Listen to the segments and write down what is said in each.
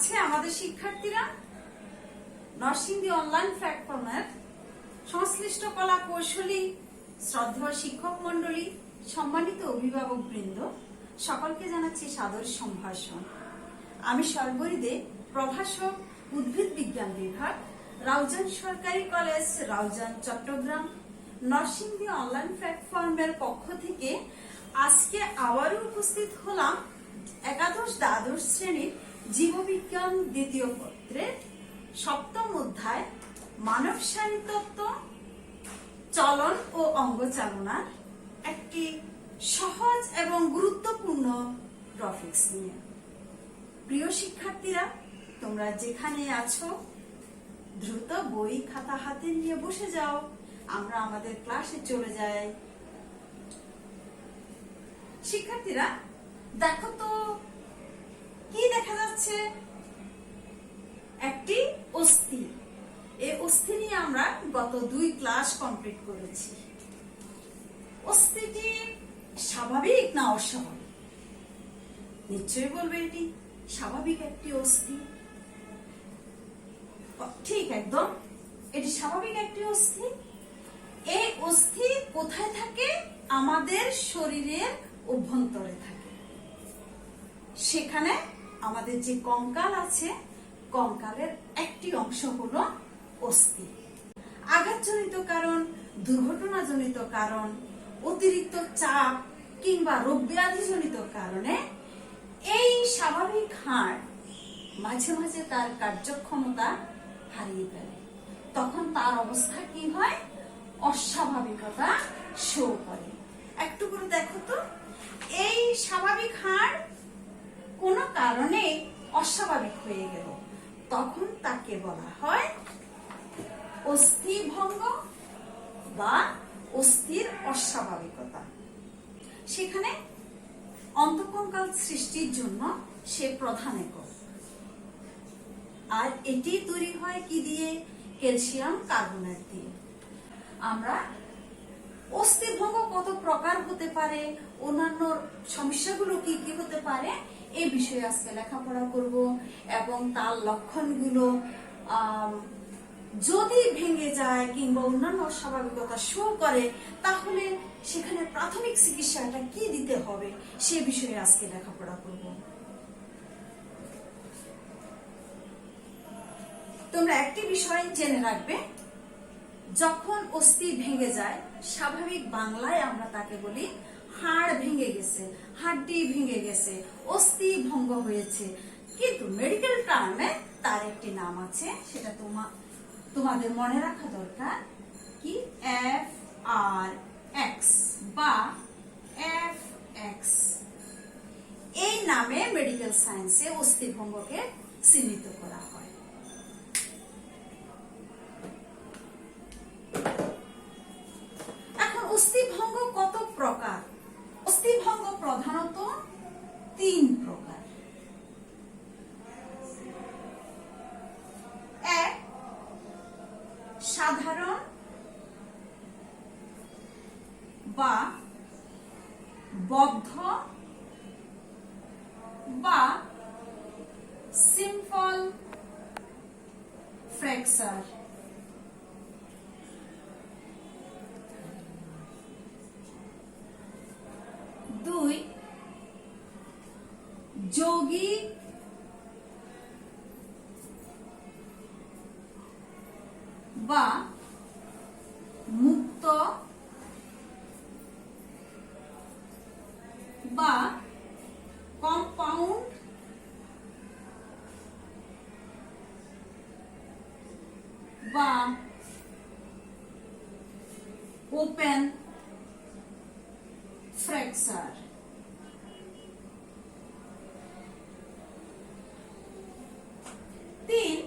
আছে আমাদের শিক্ষার্থীরা নরসিংদী অনলাইন প্ল্যাটফর্মের সংশ্লিষ্ট কলা কৌশলী শ্রদ্ধেয় শিক্ষক মন্ডলী, সম্মানিত অভিভাবক বৃন্দ, সকলকে জানাচ্ছি সাদর সম্ভাষণ। আমি সর্বরিদে প্রভাষক, উদ্ভিদ বিজ্ঞান বিভাগ, রাউজান সরকারি কলেজ, রাউজান, চট্টগ্রাম, নরসিংদী অনলাইন প্ল্যাটফর্মের পক্ষ থেকে আজকে আবারও উপস্থিত হলাম একাদশ দ্বাদশ শ্রেণীর জীববিজ্ঞান দ্বিতীয় পত্রের সপ্তম অধ্যায় মানব শারীরতত্ত্ব, চলন ও অঙ্গচালনার একটি সহজ এবং গুরুত্বপূর্ণ টপিকস নিয়ে। প্রিয় শিক্ষার্থীরা, তোমরা যেখানে আছো দ্রুত বই খাতা হাতে নিয়ে বসে যাও, আমরা আমাদের ক্লাসে চলে যাই। শিক্ষার্থীরা দেখো তো কি দেখা যাচ্ছে? একটি অস্থি। এই অস্থি নিয়ে আমরা গত 2 ক্লাস কমপ্লিট করেছি। অস্থিটি স্বাভাবিক না অস্বাভাবিক? নিশ্চয়ই বলবে এটি স্বাভাবিক একটি অস্থি। ঠিক, একদম এটি স্বাভাবিক একটি অস্থি। এই অস্থি কোথায় থাকে? আমাদের শরীরের অভ্যন্তরে থাকে। সেখানে আমাদের যে কঙ্কাল আছে, কঙ্কালের একটি অংশ হলো অস্থি। আঘাতজনিত কারণ, দুর্ঘটনাজনিত কারণ, অতিরিক্ত চাপ কিংবা রোগ ব্যাধিজনিত কারণে এই স্বাভাবিক হাড় মাঝে মাঝে তার কার্যক্ষমতা হারিয়ে ফেলে। তখন তার অবস্থা কি হয়? অস্বাভাবিকতা শো করে। একটু করে দেখো তো, এই স্বাভাবিক হাড় কোন কারণে অস্বাভাবিক হয়ে গেল, তখন তাকে বলা হয় অস্থিভঙ্গ বা অস্থির অস্বাভাবিকতা। সেখানে অন্তঃকঙ্কাল সৃষ্টির জন্য সে প্রধান একক। আর এটি তৈরি হয় কি দিয়ে? ক্যালসিয়াম কার্বনেট দিয়ে। আমরা অস্থিভঙ্গ কত প্রকার হতে পারে, অন্যান্য সমস্যাগুলো কি কি হতে পারে, এই বিষয়ে আজকে লেখাপড়া করব এবং তার লক্ষণগুলো যদি ভেঙে যায় কিংবা অন্যান্য অস্বাভাবিকতা শো করে, তাহলে সেখানে প্রাথমিক চিকিৎসাটা কি দিতে হবে সে বিষয়ে আজকে লেখাপড়া করব। তোমরা একটি বিষয় জেনে রাখবে, যখন অস্থি ভেঙে যায়, স্বাভাবিক বাংলায় আমরা তাকে বলি হাড় ভেঙে গেছে, হাড্ডি ভেঙে গেছে, অস্থি ভঙ্গ হয়েছে। কিন্তু মেডিকেল টার্মে তার একটি নাম আছে, সেটা তোমাদের মনে রাখা দরকার। কি? FRX বা FX। এই নামে মেডিকেল সায়েন্সে অস্থিভঙ্গকে চিহ্নিত করা হয়। এখন অস্থিভঙ্গ কত প্রকার? অস্থিভঙ্গ প্রধানত 3 প্রকার। এক, সাধারণ বা বদ্ধ বা সিম্পল ফ্র্যাকচার। 2, যৌগিক বা মুক্ত বা কম্পাউন্ড বা ওপেন ফ্র্যাকচার। 3,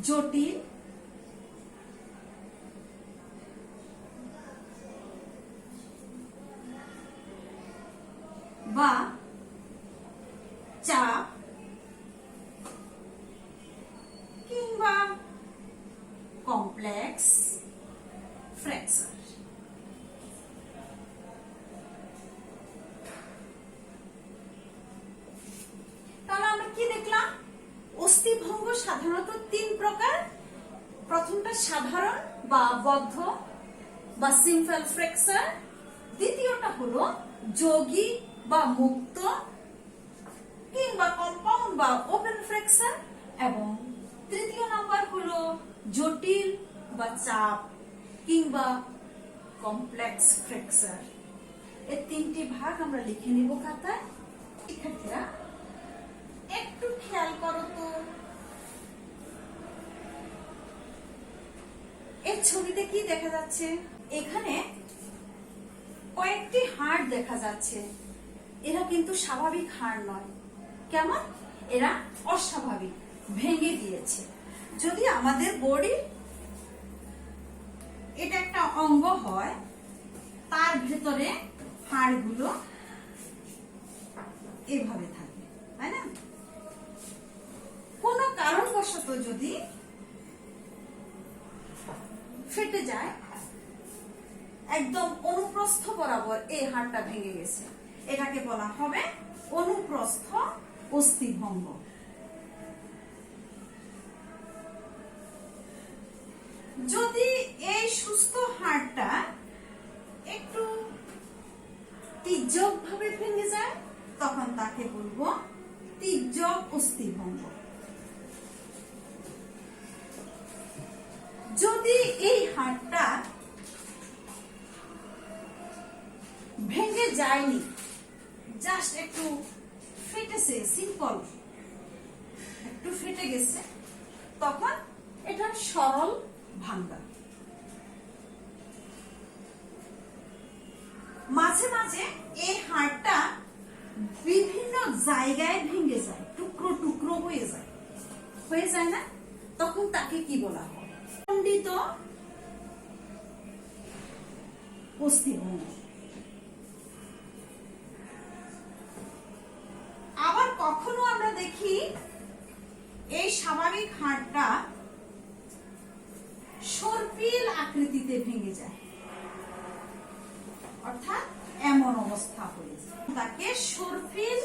জটিল বা চাপ কিংবা কমপ্লেক্স ফ্র্যাকচার। অস্থিভঙ্গ সাধারণত 3 প্রকার। প্রথমটা সাধারণ বা বদ্ধ বা সিম্পল ফ্র্যাকচার, দ্বিতীয়টা হলো যৌগিক বা মুক্ত কিংবা কম্পাউন্ড বা ওপেন ফ্র্যাকচার, এবং তৃতীয় নাম্বার হলো জটিল বা চাপ কিংবা কমপ্লেক্স ফ্র্যাকচার। এই 3টি ভাগ আমরা লিখে নিব খাতায়। শিক্ষার্থীরা একটু খেয়াল করো তো, এই ছবিতে কি দেখা যাচ্ছে? এখানে কয়েকটি হাড় দেখা যাচ্ছে। এরা কিন্তু স্বাভাবিক হাড় নয়। কেমন? এরা অস্বাভাবিক, ভেঙে গিয়েছে। যদি আমাদের বডি এটা একটা অঙ্গ হয়, তার ভেতরে হাড়গুলো এভাবে থাকে, তাই না? কোন কারণবশত যদি ফেটে যায়, একদম অনুপ্রস্থ বরাবর এই হাড়টা ভেঙে গেছে, এটাকে বলা হবে অনুপ্রস্থ অস্থিভঙ্গ। যদি এই সুস্থ হাড়টা একটু তির্যক ভাবে ভেঙে যায়, তখন তাকে বলবো তির্যক অস্থিভঙ্গ। যদি এই হাড়টা ভেঙে যায়নি, জাস্ট একটু ফেটেছে, সিম্পল একটু ফেটে গেছে, তখন এটা সরল ভাঙ্গা। মাঝে মাঝে এই হাড়টা বিভিন্ন জায়গায় ভেঙে যায়, টুকরো টুকরো হয়ে যায় না? তখন তাকে কি বলা হয়? খণ্ডিত অস্থিভঙ্গ। আবার কখনো আমরা দেখি এই স্বাভাবিক হাড়টা সর্পিল আকৃতিতে ভেঙে যায়, অর্থাৎ এমন অবস্থা হয়ে যায়, তাকে সর্পিল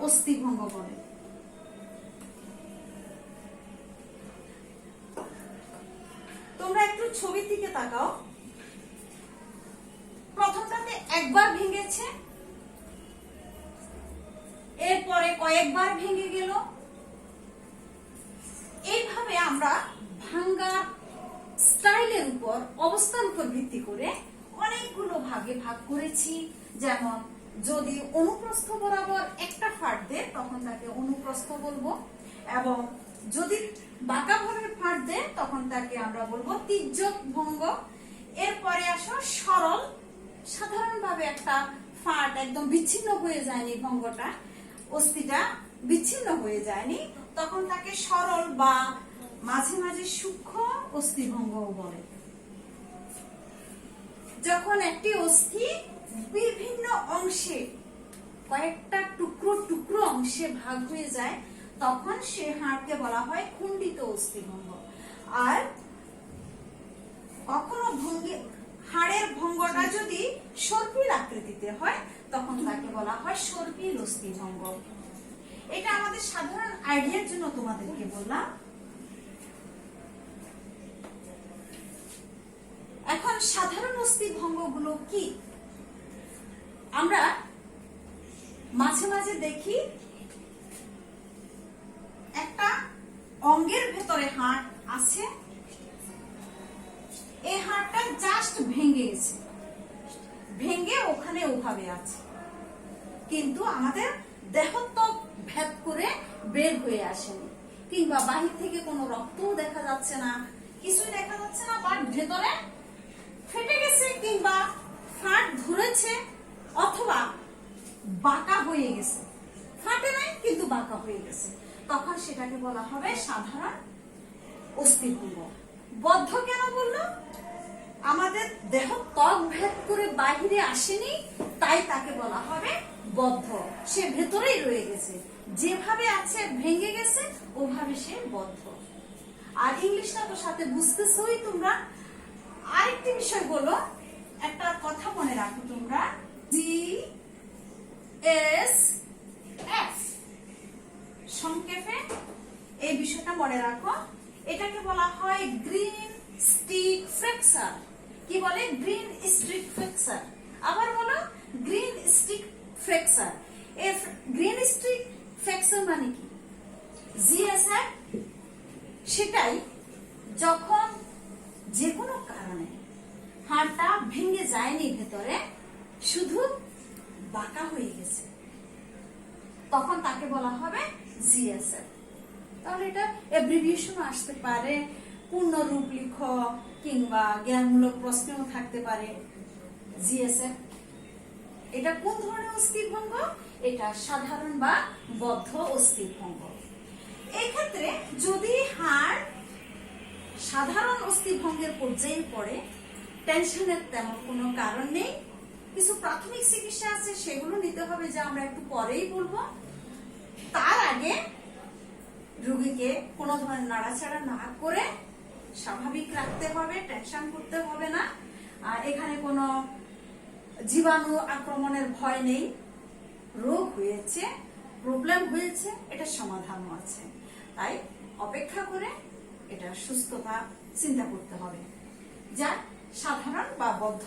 অস্থিভঙ্গ বলে। তোমরা একটু ছবির দিকে তাকাও। প্রথমটাতে একবার ভেঙেছে, এরপরে কয়েকবার ভেঙে গেল। এইভাবে আমরা ভাঙ্গা স্টাইলের উপর, অবস্থার উপর ভিত্তি করে অনেকগুলো ভাগে ভাগ করেছি। যেমন যদি অনুপ্রস্থ বরাবর একটা ফাট দেয়, তখন তাকে অনুপ্রস্থ বলবো, এবং যদি বাঁকা ভাবে ফাট দেয়, তখন তাকে আমরা বলবো তির্যক ভঙ্গ। এরপরে আসো সরল, সাধারণভাবে একটা ফাট একদম বিচ্ছিন্ন হয়ে যায়নি, ভঙ্গটা, অস্থিটা বিচ্ছিন্ন হয়ে যায়নি, তখন তাকে সরল বা মাঝে মাঝে সূক্ষ্ম অস্থিভঙ্গ বলে। যখন একটি অস্থি বিভিন্ন অংশে, কয়েকটা টুকরো টুকরো অংশে ভাগ হয়ে যায়, তখন সে হাড়কে বলা হয় খণ্ডিত অস্থিভঙ্গ। আর কখনো হাড়ের ভঙ্গটা যদি সর্পিল আকৃতিতে হয়, তখন তাকে বলা হয় সর্পিল অস্থিভঙ্গ। এটা আমাদের সাধারণ আইডিয়ার জন্য তোমাদেরকে বললাম। এখন সাধারণ অস্থিভঙ্গগুলো কি? আমরা মাঝে মাঝে দেখি একটা অঙ্গের ভেতরে হাড় আছে, এই হাড়টা জাস্ট ভেঙে গেছে, ভেঙে ওখানে ওভাবে আছে, কিন্তু আমাদের দেহত্বক ভেদ করে বের হয়ে আসেনি, কিংবা বাহির থেকে কোনো রক্তও দেখা যাচ্ছে না, কিছুই দেখা যাচ্ছে না, বাট ভেতরে ফেটে গেছে কিংবা ফাট ধরেছে, অথবা বাঁকা হয়ে গেছে, ফাটে নাই কিন্তু বাঁকা হয়ে গেছে, তখন সেটাকে বলা হবে সাধারণ অস্থিভঙ্গ। বদ্ধ কেন বললো? আমাদের দেহ ত্বক ভেদ করে বাহিরে আসেনি, তাই তাকে বলা হবে বদ্ধ। সে ভেতরেই রয়ে গেছে, যেভাবে আছে ভেঙে গেছে, ওভাবে সে বদ্ধ। আর ইংলিশটা তো সাথে বুঝতেছই তোমরা। আরেকটি বিষয় বলো, একটা কথা মনে রাখো তোমরা, GS মনে রাখো, এটাকে বলা হয় গ্রিন স্টিক ফ্র্যাকচার। কি বলে? Green stick fracture. আবার বলো, গ্রিন স্টিক ফ্র্যাকচার। এই গ্রিন স্টিক ফ্র্যাকচার মানে কি? জিএসএফ সেটাই, যখন যে কোনো কারণে হাড়টা ভেঙে যায়নি ভেতরে, শুধু বাঁকা হয়ে গেছে, তখন তাকে বলা হবে জিএসএফ। তাহলে এটা অ্যাব্রিভিয়েশন আসতে পারে, পূর্ণ রূপ লিখো, কিংবা জ্ঞানমূলক প্রশ্নও থাকতে পারে। জিএসএফ এটা কোন ধরনের অস্থিভঙ্গ? এটা সাধারণ বা বদ্ধ অস্থিভঙ্গ। এই ক্ষেত্রে যদি হাড় সাধারণ অস্থিভঙ্গের পর্যায়ে পড়ে, টেনশনের তেমন কোনো কারণ নেই। কিছু প্রাথমিক চিকিৎসা আছে, সেগুলো নিতে হবে, যা আমরা একটু পরেই বলবো। তার আগে রোগীকে কোনো ধরনের নাড়াচাড়া না করে স্বাভাবিক রাখতে হবে, টেনশন করতে হবে না। আর এখানে কোনো জীবাণু আক্রমণের ভয় নেই। রোগ হয়েছে, প্রবলেম হয়েছে, এটা সমাধানও আছে। তাই অপেক্ষা করে এটা সুস্থতা চিন্তা করতে হবে। যা সাধারণ বা বদ্ধ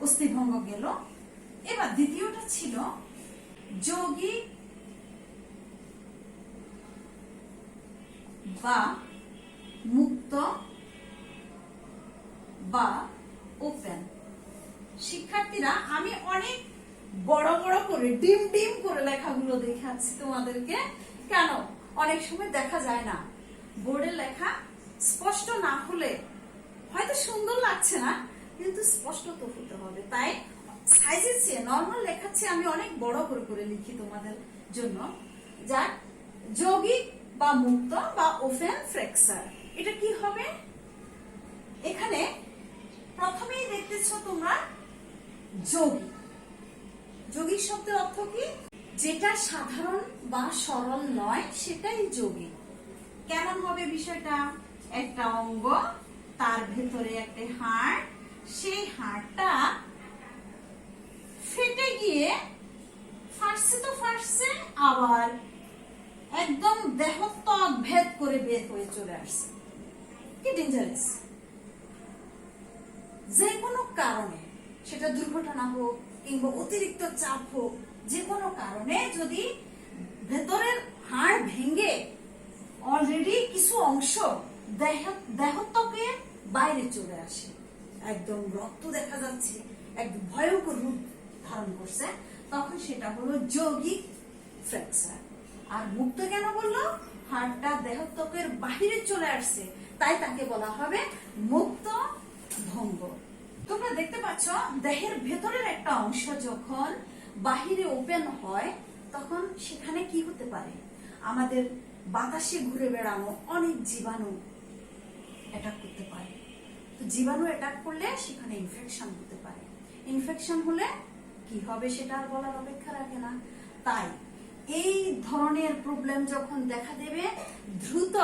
অস্থিভঙ্গ গেল। এবার দ্বিতীয়টা ছিল যৌগিক বা মুক্ত বা ওপেন। শিক্ষার্থীরা, আমি অনেক বড় বড় করে ডিম ডিম করে লেখাগুলো দেখাচ্ছি তোমাদেরকে। কেন? অনেক সময় দেখা যায় না, বোর্ডে লেখা স্পষ্ট না হলে হয়তো সুন্দর লাগছে না, কিন্তু স্পষ্ট তো হতে হবে। তাই সাইজের চেয়ে, নর্মাল লেখার চেয়ে আমি অনেক বড় করে করে লিখি তোমাদের জন্য। যা যৌগিক বা মুক্ত বা ওপেন ফ্র্যাকচার। এটা কি হবে? এখানে প্রথমেই দেখতেছ তোমরা যৌগিক। যৌগিক শব্দের অর্থ কি? যেটা সাধারণ বা সরল নয়, সেটাই যৌগিক। কেমন হবে বিষয়টা? একটা অঙ্গ, তার ভেতরে একটা হাড়, সেই হাড়টা ফেটে গিয়ে ফাটছে তো ফাটছে, আবার একদম দেহত্বক ভেদ করে বের হয়ে চলে আসছে। কি ডেঞ্জারাস! যে কোনো কারণে, সেটা দুর্ঘটনা হোক কিংবা অতিরিক্ত চাপ হোক, যে কোনো কারণে যদি ভেতরের হাড় ভেঙে অলরেডি কিছু অংশ দেহত্বকের বাইরে চলে আসে, একদম রক্ত দেখা যাচ্ছে, একদম ভয়ঙ্কর রূপ ধারণ করছে, তখন সেটা হলো যৌগিক ফ্র্যাকচার। আর মুক্ত কেন বললো? হাড়টা দেহত্বকের বাহিরে চলে আসছে, তাই তাকে বলা হবে মুক্ত ভঙ্গ। তোমরা দেখতে পাচ্ছ, দেহের ভেতরের একটা অংশ যখন বাহিরে ওপেন হয়, তখন সেখানে কি হতে পারে? আমাদের বাতাসে ঘুরে বেড়ানো অনেক জীবাণু অ্যাটাক করতে পারে। তো জীবাণু অ্যাটাক করলে সেখানে ইনফেকশন হতে পারে। ইনফেকশন হলে কি হবে সেটা আর বলার অপেক্ষা রাখে না। তাই এই ধরনের প্রবলেম যখন দেখা দেবে, দ্রুত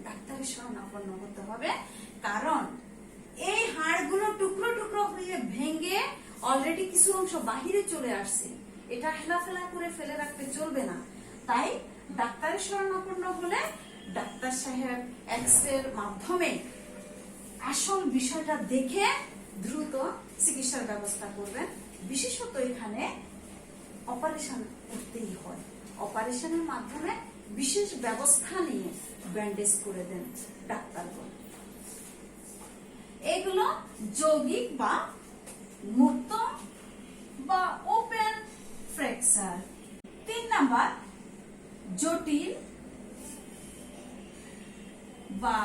ডাক্তারের শরণাপন্ন হতে হবে। কারণ এই হাড়গুলো টুকরো টুকরো হয়ে ভেঙে অলরেডি কিছু অংশ বাহিরে চলে আসছে, এটা হেলাফেলা করে ফেলে রাখতে চলবে না। তাই ডাক্তারের শরণাপন্ন হলে ডাক্তার সাহেব এক্স-রের মাধ্যমে আসল বিষয়টা দেখে দ্রুত চিকিৎসার ব্যবস্থা করবেন। বিশেষত এখানে অপারেশন করতেই হয়। অপারেশনের মাধ্যমে বিশেষ ব্যবস্থা নিয়ে ব্যান্ডেজ করে দেন ডাক্তারগণ। এগুলো যৌগিক বা মুক্ত বা ওপেন ফ্র্যাকচার। 3 নাম্বার জটিল বা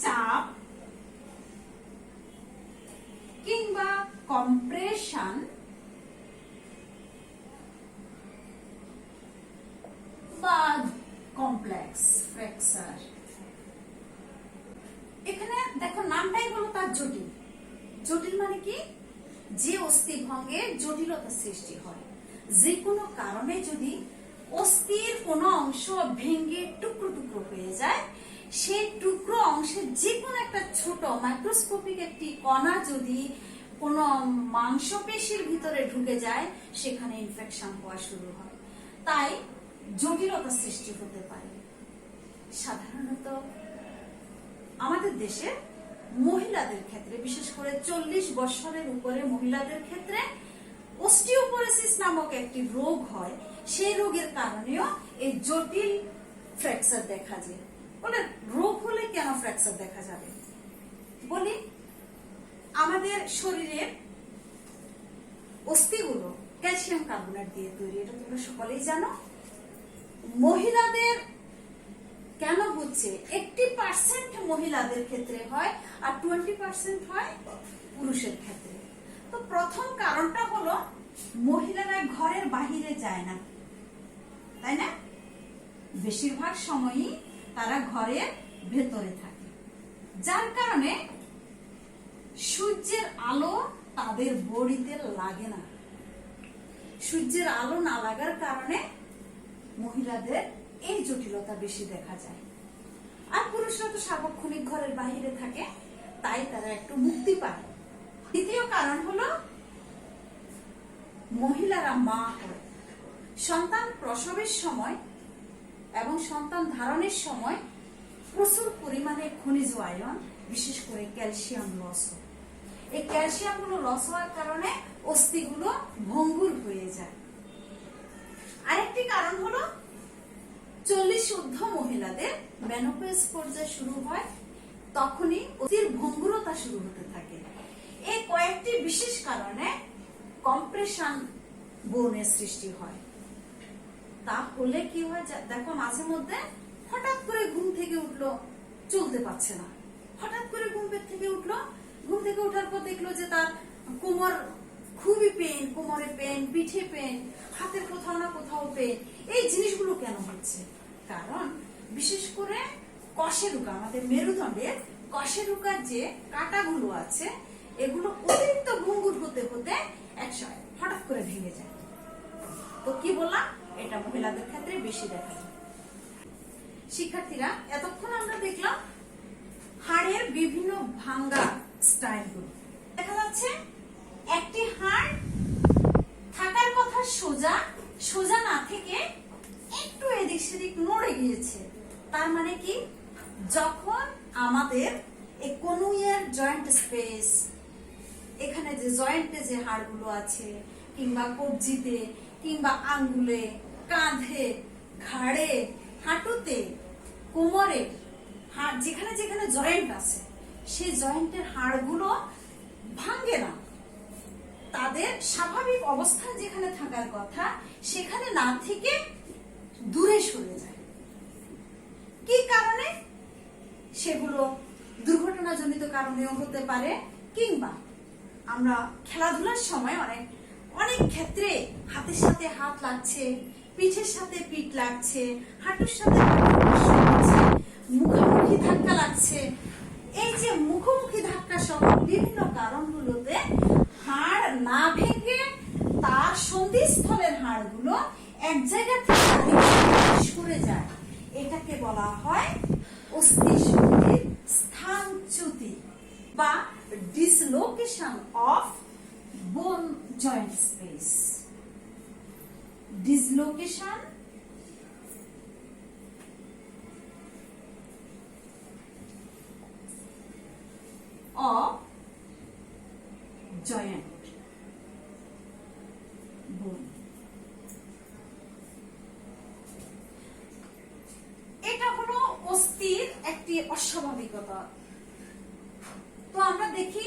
চাপ কিংবা কম্প্রেশন বা কমপ্লেক্স ফ্র্যাকচার। এখানে দেখো, নামটাই হলো তার জটিল। জটিল মানে কি? যে অস্থিভঙ্গে জটিলতা সৃষ্টি হয়। যে কোনো কারণে যদি অস্থির কোনো অংশ ভেঙে টুকরো টুকরো হয়ে যায়, সেই টুকরো অংশের যে কোনো একটা ছোট মাইক্রোস্কোপিক একটি কণা যদি কোনো মাংসপেশির ভিতরে ঢুকে যায়, সেখানে ইনফেকশন হওয়া শুরু হয়। তাই জটিলতা সৃষ্টি হতে পারে। সাধারণত আমাদের দেশে মহিলাদের ক্ষেত্রে, বিশেষ করে 40 বছরের উপরে মহিলাদের ক্ষেত্রে অস্টিওপোরোসিস নামক একটি রোগ হয়। সেই রোগের কারণেও এই জটিল ফ্র্যাকচার দেখা যায়। বলে রোগ হলে কেন ফ্র্যাকচার দেখা যাবে? বলি, আমাদের শরীরের অস্থিগুলো ক্যালসিয়াম কার্বনেট দিয়ে তৈরি, এটা তোমরা সকলেই জানো। মহিলাদের কেন হচ্ছে? 80% মহিলাদের ক্ষেত্রে হয় আর 20% হয় পুরুষের ক্ষেত্রে। তো প্রথম কারণটা হলো মহিলারা ঘরের বাহিরে যায় না, তাই না? বেশিরভাগ সময়ই তারা ঘরের ভেতরে থাকে, যার কারণে সূর্যের আলো তাদের বডিতে লাগে না। সূর্যের আলো না লাগার কারণে মহিলাদের এই জটিলতা বেশি দেখা যায়। আর পুরুষরা তো সার্বক্ষণিক ঘরের বাহিরে থাকে, তাই তারা একটু মুক্তি পায়। দ্বিতীয় কারণ হলো মহিলারা মা হয়। সন্তান প্রসবের সময় এবং সন্তান ধারণের সময় প্রচুর পরিমাণে খনিজ আয়ন, বিশেষ করে ক্যালসিয়াম লস হয়। এই ক্যালসিয়াম গুলো লস হওয়ার কারণে অস্থিগুলো ভঙ্গুর হয়ে যায়। আরেকটি কারণ হলো 40 ঊর্ধ্ব মহিলাদের মেনোপজ পর্যায় শুরু হয়, তখনই অস্থির ভঙ্গুরতা শুরু হতে থাকে। এই কয়েকটি বিশেষ কারণে কম্প্রেশন বোনের সৃষ্টি হয়। তা হলে কি হয়? দেখো, মাঝে মধ্যে হঠাৎ করে ঘুম থেকে উঠলো, চলতে পারছে না। হঠাৎ করে ঘুম থেকে উঠলো, ঘুম থেকে ওঠার পর দেখলো যে তার কোমর খুবই পেন, কোমরে পেন, পিঠে পেন, হাতের কোথাও না কোথাও পেন। এই জিনিসগুলো কেন হচ্ছে? কারণ বিশেষ করে কশেরুকা, আমাদের মেরুদণ্ডের কশেরুকার যে কাঁটাগুলো আছে, এগুলো অতিরিক্ত ভঙ্গুর হতে হতে একসময় হঠাৎ করে ভেঙে যায়। তো কি বললাম, এটা মহিলাদের ক্ষেত্রে বেশি দেখা যায়। শিক্ষার্থীরা, এতক্ষণ আমরা দেখলাম হাড়ের বিভিন্ন ভাঙ্গা স্টাইলগুলো। দেখা যাচ্ছে একটি হাড় থাকার কথা সোজা সোজা না থেকে একটু এদিক সেদিক নড়ে গিয়েছে। তার মানে কি? যখন আমাদের এই কনুইয়ের জয়েন্ট স্পেস, এখানে যে জয়েন্টে যে হাড়গুলো আছে, কিংবা কবজিতে, কিংবা আঙ্গুলে, কাঁধে, ঘাড়ে, হাঁটুতে, কোমরে, হাড় যেখানে যেখানে জয়েন্ট আছে, সেই জয়েন্টের হাড়গুলো ভাঙে না। তাদের স্বাভাবিক অবস্থান যেখানে থাকার কথা, সেখানে না থেকে দূরে সরে যায়। কি কারণে? সেগুলো দুর্ঘটনাজনিত কারণেও হতে পারে, কিংবা আমরা খেলাধুলার সময় অনেক ক্ষেত্রে হাতের সাথে হাত লাগছে, পিঠের সাথে পিঠ লাগছে, হাঁটুর সাথে মুখোমুখি ধাক্কা লাগছে। এই যে মুখোমুখি ধাক্কা সহ বিভিন্ন কারণগুলোতে হাড় না ভেঙে তার সন্ধিস্থলের হাড়গুলো এক জায়গা থেকে সরে যায়। এটাকে বলা হয় অস্থিসন্ধির স্থানচ্যুতি বা ডিসলোকেশন অফ বোন joint space. Dislocation of joint bone। এটা হলো অস্থির একটি অস্বাভাবিকতা। তো আমরা দেখি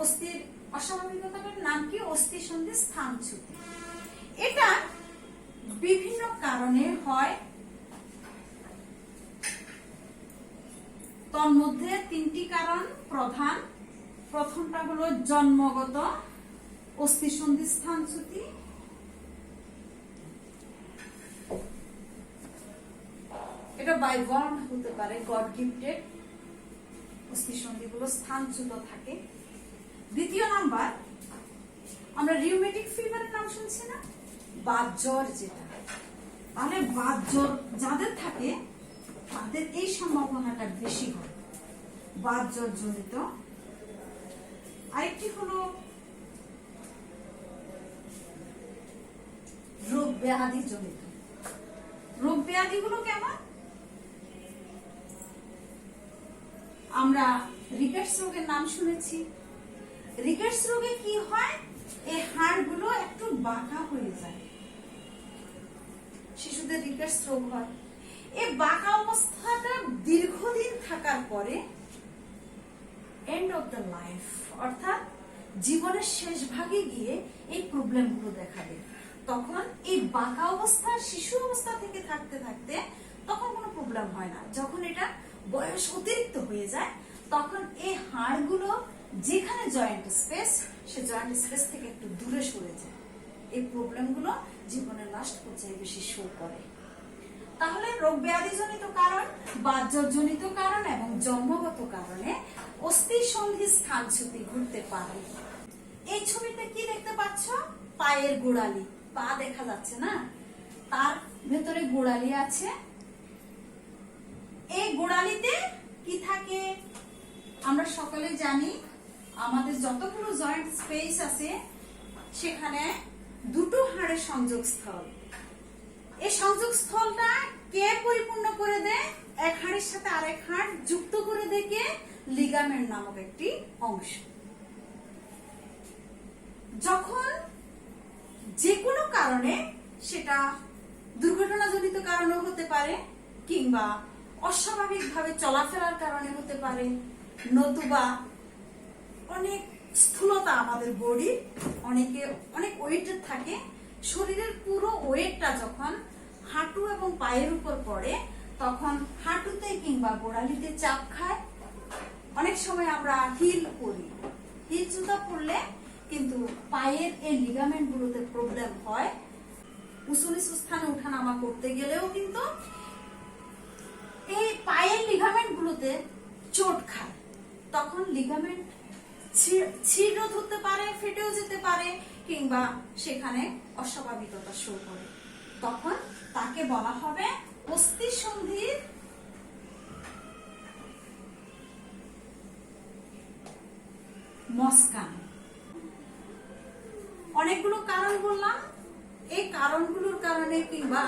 অস্থির অস্বাভাবিকতাটার নাম কি? অস্থিসন্ধি স্থানচ্যুতি। এটা বিভিন্ন কারণে হয়। তন্মধ্যে 3টি কারণ প্রধান। প্রথমটা হলো জন্মগত অস্থিসন্ধি স্থানচ্যুতি। এটা বাই বর্ন হতে পারে, গড গিফটেড অস্থিসন্ধিগুলো স্থানচ্যুত থাকে। দ্বিতীয় নাম্বার, আমরা রিউমেটিক ফিভারের নাম শুনছি না? বাতজ্বর যেটা, তাহলে বাতজ্বর যাদের থাকে তাদের এই সম্ভাবনাটা বেশি হয়, বাতজ্বর জনিত। আরেকটি হলো রোগ ব্যাধি জনিত। ব্যাধিগুলো কেমন? আমরা রিকেটস রোগের নাম শুনেছি। রিকেটস রোগে কি হয়, এই হাড়গুলো একটু বাঁকা হয়ে যায়, শিশুদের রিকেটস রোগ হয়। এই বাঁকা অবস্থাটা দীর্ঘদিন থাকার পরে এন্ড অফ দ্য লাইফ, অর্থাৎ জীবনের শেষ ভাগে গিয়ে এই প্রবলেমগুলো দেখা দেয়। তখন এই বাঁকা অবস্থা শিশু অবস্থা থেকে থাকতে থাকতে তখন কোনো প্রবলেম হয় না। যখন এটা বয়স অতিরিক্ত হয়ে যায় তখন এই হাড়গুলো যেখানে জয়েন্ট স্পেস, সে জয়েন্ট স্পেস থেকে একটু দূরে সরে যায়। এই প্রবলেমগুলো জীবনের লাস্ট পর্যায়ে বেশি শো করে। তাহলে রোগ ব্যাধিজনিত কারণ, বাহ্যজনিত কারণ এবং জন্মগত কারণে অস্থি সন্ধি স্থানচ্যুতি ঘটতে পারে। এই ছবিতে কি দেখতে পাচ্ছ? পায়ের গোড়ালি, পা দেখা যাচ্ছে না, তার ভেতরে গোড়ালি আছে। এই গোড়ালিতে কি থাকে? আমরা সকলে জানি আমাদের যতগুলো জয়েন্ট স্পেস আছে সেখানে দুটো হাড়ের সংযোগস্থল। এই সংযোগস্থলটা কে পরিপূর্ণ করে দেয়? এক হাড়ের সাথে আরেক হাড় যুক্ত করে দেয় কে? লিগামেন্ট নামক একটি অংশ। যখন যে কোনো কারণে, সেটা দুর্ঘটনাজনিত কারণেও হতে পারে কিংবা অস্বাভাবিকভাবে চলাফেরার কারণে হতে পারে, নতুবা অনেক স্থূলতা, আমাদের বডি অনেক ওয়েটের থাকে, শরীরের পুরো ওয়েটটা যখন হাঁটু এবং পায়ের উপর পড়ে তখন হাঁটুতে কিংবা গোড়ালিতে চাপ খায়। অনেক সময় আমরা হিল পরি, হিল জুতা পরলে কিন্তু পায়ের এই লিগামেন্ট গুলোতে প্রবলেম হয়। উঁচু নিচু স্থানে উঠানামা করতে গেলেও কিন্তু এই পায়ের লিগামেন্ট গুলোতে চোট খায়। তখন লিগামেন্ট ছিদ্র ধরতে পারে, ফেটেও যেতে পারে কিংবা সেখানে অস্বাভাবিকতা শো করে। তখন তাকে বলা হবে অস্থি সন্ধির মস্কান। অনেকগুলো কারণ বললাম। এই কারণগুলোর কারণে কিংবা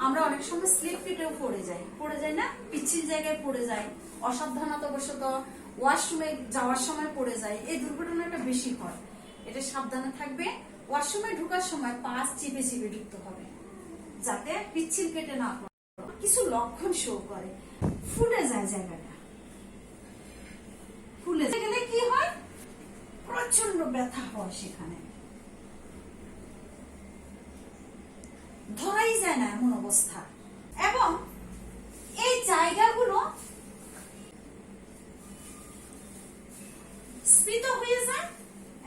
আমরা অনেক সময় স্লিপ কেটেও পড়ে যাই না, পিচ্ছিল জায়গায় পড়ে যায়, অসাবধানতাবশত ওয়াশরুমে যাওয়ার সময় পড়ে যায়। এই দুর্ঘটনাটা বেশি হয়। এটা সাবধানে থাকবে। ওয়াশরুমে ঢোকার সময় পা চিপে চিপে ঢুকতে হবে যাতে পিচ্ছিল কেটে না পড়ে। কিছু লক্ষণ শো করে, ফুলে যায় জায়গাটা, ফুলে গেলে কি হয়? প্রচন্ড ব্যথা হয়, সেখানে ধরাই যায় না এমন অবস্থা। এবং এই জায়গাগুলো স্ফীত হয়ে যায়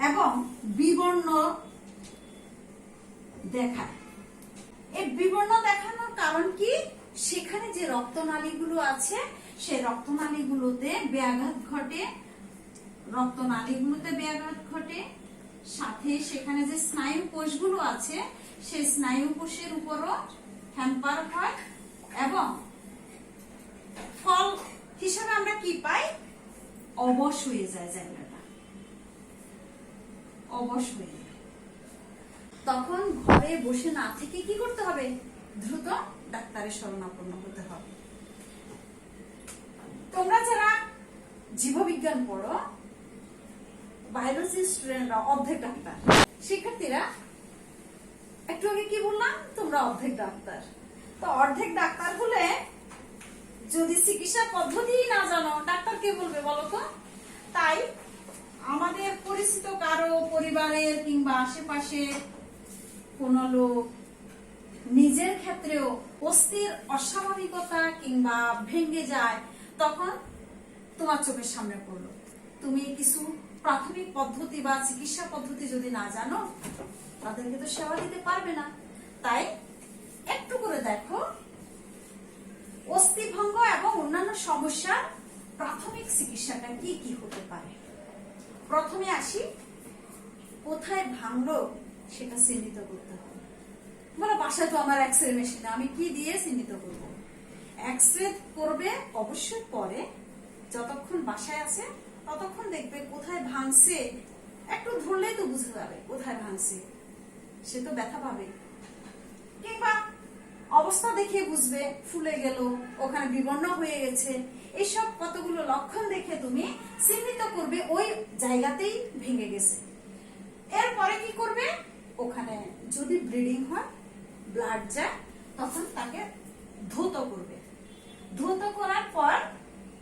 এবং বিবর্ণ দেখায়। এই বিবর্ণ দেখানোর কারণ কি? সেখানে যে রক্তনালীগুলো আছে সেই রক্তনালীগুলোতে ব্যাঘাত ঘটে, সাথে সেখানে যে স্নায়ু কোষগুলো আছে সেই স্নায়ু কোষের উপরও হ্যাম্পার হয় এবং ফল হিসাবে আমরা কি পাই? অবশ হয়ে যায় জায়গাটা, অবশ হয়ে যায়। তখন ঘরে বসে না থেকে কি করতে হবে? দ্রুত ডাক্তারের শরণাপন্ন হতে হবে। তোমরা যারা জীববিজ্ঞান পড়ো, বায়োলজি স্টুডেন্টরা অর্ধেক ডাক্তার, শিক্ষার্থীরা একটু আগে কি বললাম? তোমরা অর্ধেক ডাক্তার। তো অর্ধেক ডাক্তার হলে যদি চিকিৎসা পদ্ধতি না জানো, ডাক্তার কে বলবে বলো তো? তাই আমাদের পরিচিত কারো পরিবারের কিংবা আশেপাশে কোন লোক নিজের ক্ষেত্রেও অস্থির অস্বাভাবিকতা কিংবা ভেঙে যায়, তখন তোমার চোখের সামনে পড়লো, তুমি কিছু প্রাথমিক পদ্ধতি বা চিকিৎসা পদ্ধতি যদি না জানো, তাদেরকে তো সেবা দিতে পারবে না। তাই একটু করে দেখো অস্থিভঙ্গ এবং অন্যান্য সমস্যার প্রাথমিক চিকিৎসাটা কি কি হতে পারে। প্রথমে আসি, কোথায় ভাঙলো সেটা চিহ্নিত করতে হবে। বলো বাসায় তো আমার এক্সরে মেশিন, আমি কি দিয়ে চিহ্নিত করব? এক্সরে করবে অবশ্যই পরে, যতক্ষণ বাসায় আছে ততক্ষণ দেখবে কোথায় ভাঙছে, একটু ধরলেই তো বুঝতে যাবে কোথায় ভাঙছে। সে তো ব্যথা পাবে। কিংবা অবস্থা দেখে বুঝবে ফুলে গেল, ওখানে বিবর্ণ হয়ে গেছে। এইসব কতগুলো লক্ষণ দেখে তুমি চিহ্নিত করবে ওই জায়গাতেই ভেঙে গেছে। এরপরে কি করবে, ওখানে যদি ব্লিডিং হয়, ব্লাড যায়, তখন তাকে ধৌত করবে। ধৌত করার পর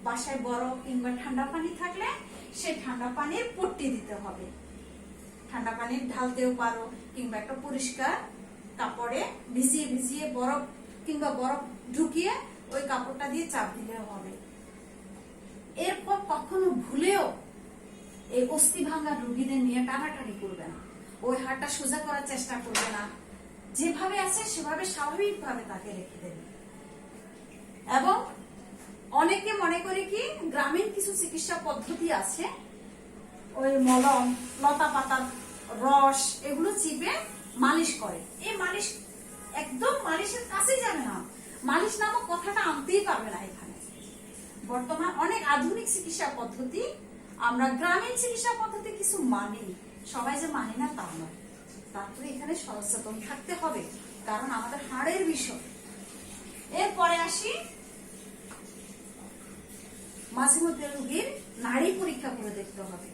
বাসায় বরফ কিংবা ঠান্ডা পানি থাকলে সে ঠান্ডা পানির পট্টি দিতে হবে। ঠান্ডা পানি ঢালতেও পারো, কিংবা একটা পরিষ্কার কাপড়ে ভিজিয়ে ভিজিয়ে বরফ কিংবা বরফ ঢুকিয়ে ওই কাপড়টা দিয়ে চাপ দিলে হবে। এরপর কখনো ভুলেও এই অস্থি ভাঙা রোগীদের নিয়ে টানাটানি করবে না, ওই হাড়টা সোজা করার চেষ্টা করবে না, যেভাবে আছে সেভাবে স্বাভাবিকভাবে তাকে রেখে দেবে। এবং অনেকে মনে করে কি গ্রামীণ কিছু চিকিৎসা পদ্ধতি আছে, ওই মলম, লতা পাতার রস এগুলো চিপে মালিশ করে। এই মালিশ একদম মালিশের কাছে যাবে না, মালিশ নামক কথাটা আনতেই পারবে না এখানে। বর্তমান অনেক আধুনিক চিকিৎসা পদ্ধতি, আমরা গ্রামীণ চিকিৎসা পদ্ধতি কিছু মানি, সবাই যে মানি না তা নয়। তারপরে এখানে সচেতন থাকতে হবে, কারণ আমাদের হাড়ের বিষয়। এরপরে আসি, মাঝে মধ্যে রোগীর নাড়ি পরীক্ষা করে দেখতে হবে,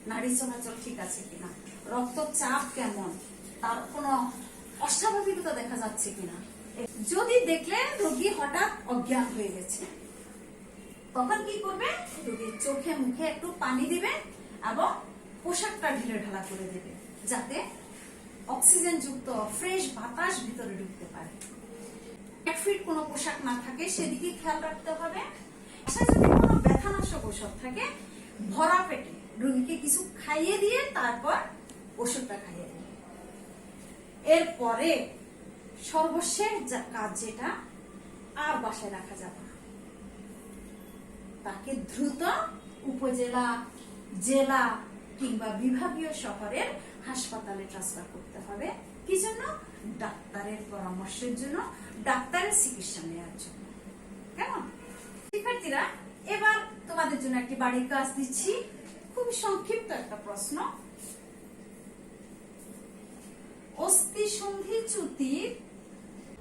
নাড়ি চলাচল ঠিক আছে কিনা, রক্তচাপ কেমন, তার কোনো অস্বাভাবিকতা দেখা যাচ্ছে কিনা। যদি দেখলে রোগী হঠাৎ অজ্ঞান হয়ে গেছে, তখন কি করবে, রোগীর চোখে মুখে একটু পানি দিবে এবং পোশাকটা ঢিলে ঢালা করে দেবে, যাতে অক্সিজেন যুক্ত ফ্রেশ বাতাস ভিতরে ঢুকতে পারে। এক ফিট কোনো পোশাক না থাকে সেদিকে খেয়াল রাখতে হবে। যদি কোনো ব্যথানাশক ওষুধ থাকে, ভরা পেটে রোগীকে কিছু খাইয়ে দিয়ে তারপর ওষুধটা খাইয়ে দেবে। এরপরে সর্বশেষ কাজ যেটা, আর বাসায় রাখা যাবে না, তাকে দ্রুত উপজেলা, জেলা কিংবা বিভাগীয় শহরের হাসপাতালে ট্রান্সফার করতে হবে। কি জন্য? ডাক্তারের পরামর্শের জন্য, ডাক্তারের চিকিৎসা নেওয়ার জন্য। কেমন শিক্ষার্থীরা, এবার তোমাদের জন্য একটি বাড়ির কাজ দিচ্ছি, খুব সংক্ষিপ্ত একটা প্রশ্ন। অস্থিসন্ধি চ্যুতির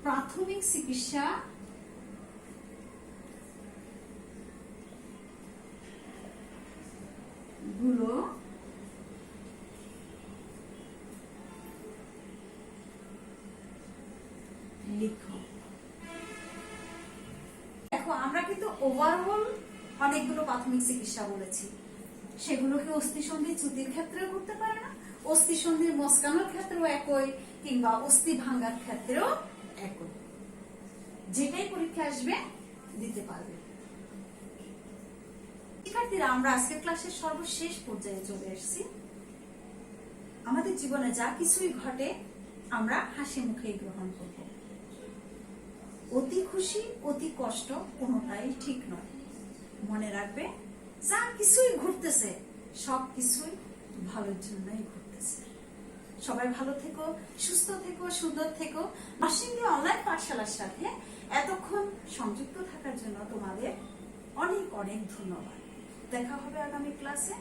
প্রাথমিক চিকিৎসা গুলো লিখো। দেখো, আমরা কিন্তু ওভারঅল অনেকগুলো প্রাথমিক চিকিৎসা বলেছি, সেগুলো কি অস্থিসন্ধি চ্যুতির ক্ষেত্রেও করতে পারে না, অস্থিসন্ধির মস্কানোর ক্ষেত্রেও একই, কিংবা অস্থি ভাঙ্গার ক্ষেত্রেও একই। যেটাই পরীক্ষা আসবে দিতে পারবে। শিক্ষার্থীরা, আমরা আজকের ক্লাসের সর্বশেষ পর্যায়ে চলে এসেছি। আমাদের জীবনে যা কিছুই ঘটে আমরা হাসি মুখেই গ্রহণ করব। অতি খুশি, অতি কষ্ট কোনোটাই ঠিক নয়। মনে রাখবে, যা কিছুই ঘটতেছে সব কিছুই ভালোর জন্যই ঘটতেছে। সবাই ভালো থেকো, সুস্থ থেকো, সুন্দর থেকো। নরসিংদী অনলাইন পাঠশালার সাথে এতক্ষণ সংযুক্ত থাকার জন্য তোমাদের অনেক অনেক ধন্যবাদ। দেখা হবে আগামী ক্লাসে।